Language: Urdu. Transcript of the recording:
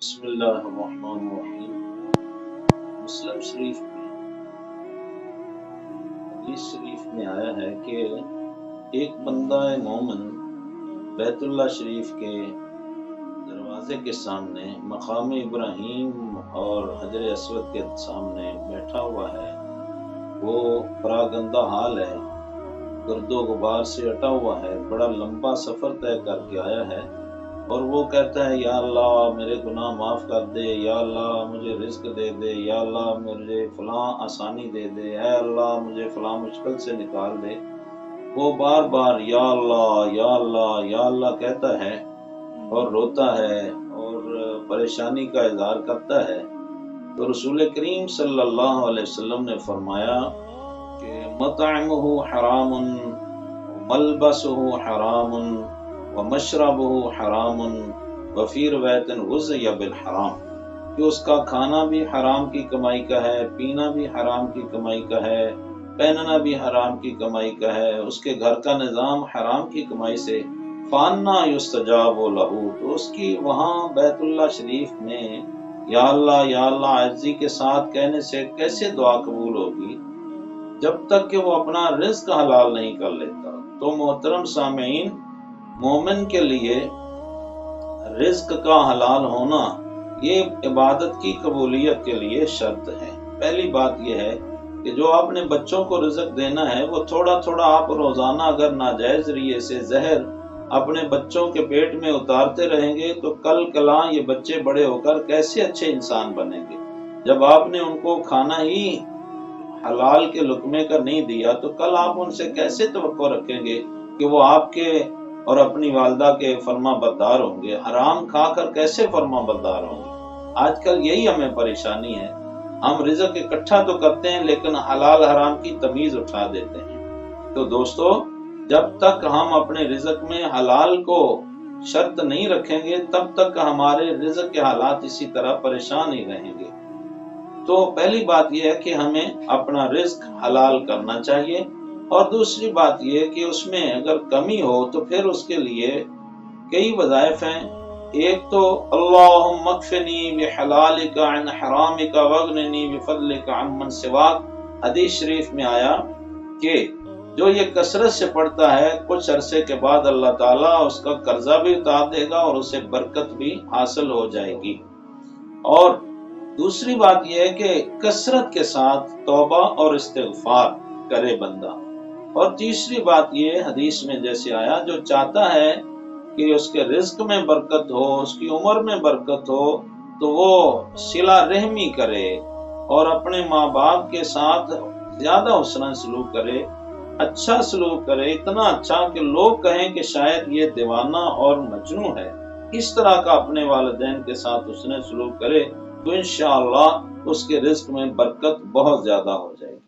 بسم اللہ الرحمن الرحیم۔ مسلم شریف میں حدیث شریف میں آیا ہے کہ ایک بندہ مومن بیت اللہ شریف کے دروازے کے سامنے مقام ابراہیم اور حجر اسود کے سامنے بیٹھا ہوا ہے۔ وہ پراگندہ حال ہے، گرد و غبار سے اٹا ہوا ہے، بڑا لمبا سفر طے کر کے آیا ہے، اور وہ کہتا ہے یا اللہ میرے گناہ معاف کر دے، یا اللہ مجھے رزق دے دے، یا اللہ مجھے فلاں آسانی دے دے، اے اللہ مجھے فلاں مشکل سے نکال دے۔ وہ بار بار یا اللہ یا اللہ یا اللہ کہتا ہے اور روتا ہے اور پریشانی کا اظہار کرتا ہے۔ تو رسول کریم صلی اللہ علیہ وسلم نے فرمایا کہ مطعمہ حرام ملبسہ حرام ومشربہ حرام وفی روایت غذی بالحرام، کہ اس کا کھانا بھی حرام کی کمائی کا ہے، پینا بھی حرام کی کمائی کا ہے، پہننا بھی حرام کی کمائی کا ہے، اس کے گھر کا نظام حرام کی کمائی سے فانا یستجاب لہ، تو اس کی وہاں بیت اللہ شریف میں یا اللہ عجزی کے ساتھ کہنے سے کیسے دعا قبول ہوگی جب تک کہ وہ اپنا رزق حلال نہیں کر لیتا۔ تو محترم سامعین، مومن کے لیے رزق کا حلال ہونا یہ عبادت کی قبولیت کے لیے شرط ہے۔ پہلی بات یہ ہے کہ جو اپنے بچوں کو رزق دینا ہے وہ تھوڑا تھوڑا آپ روزانہ اگر ناجائز ذریعے سے زہر اپنے بچوں کے پیٹ میں اتارتے رہیں گے تو کل کلاں یہ بچے بڑے ہو کر کیسے اچھے انسان بنیں گے۔ جب آپ نے ان کو کھانا ہی حلال کے لقمے کا نہیں دیا تو کل آپ ان سے کیسے توقع رکھیں گے کہ وہ آپ کے اور اپنی والدہ کے فرما بردار ہوں گے؟ حرام کھا کر کیسے فرما بردار ہوں گے؟ آج کل یہی ہمیں پریشانی ہے، ہم رزق اکٹھا تو کرتے ہیں لیکن حلال حرام کی تمیز اٹھا دیتے ہیں۔ تو دوستو، جب تک ہم اپنے رزق میں حلال کو شرط نہیں رکھیں گے تب تک ہمارے رزق کے حالات اسی طرح پریشان ہی رہیں گے۔ تو پہلی بات یہ ہے کہ ہمیں اپنا رزق حلال کرنا چاہیے، اور دوسری بات یہ کہ اس میں اگر کمی ہو تو پھر اس کے لیے کئی وظائف ہیں۔ ایک تو اللہم اکفنی بحلالک عن حرامک واغننی بفضلک عمن سواک، حدیث شریف میں آیا کہ جو یہ کثرت سے پڑھتا ہے کچھ عرصے کے بعد اللہ تعالیٰ اس کا قرضہ بھی اتار دے گا اور اسے برکت بھی حاصل ہو جائے گی۔ اور دوسری بات یہ ہے کہ کثرت کے ساتھ توبہ اور استغفار کرے بندہ۔ اور تیسری بات یہ حدیث میں جیسے آیا، جو چاہتا ہے کہ اس کے رزق میں برکت ہو، اس کی عمر میں برکت ہو، تو وہ صلہ رحمی کرے اور اپنے ماں باپ کے ساتھ زیادہ حسن سلوک کرے، اچھا سلوک کرے، اتنا اچھا کہ لوگ کہیں کہ شاید یہ دیوانہ اور مجنون ہے۔ اس طرح کا اپنے والدین کے ساتھ حسن سلوک کرے تو انشاءاللہ اس کے رزق میں برکت بہت زیادہ ہو جائے گی۔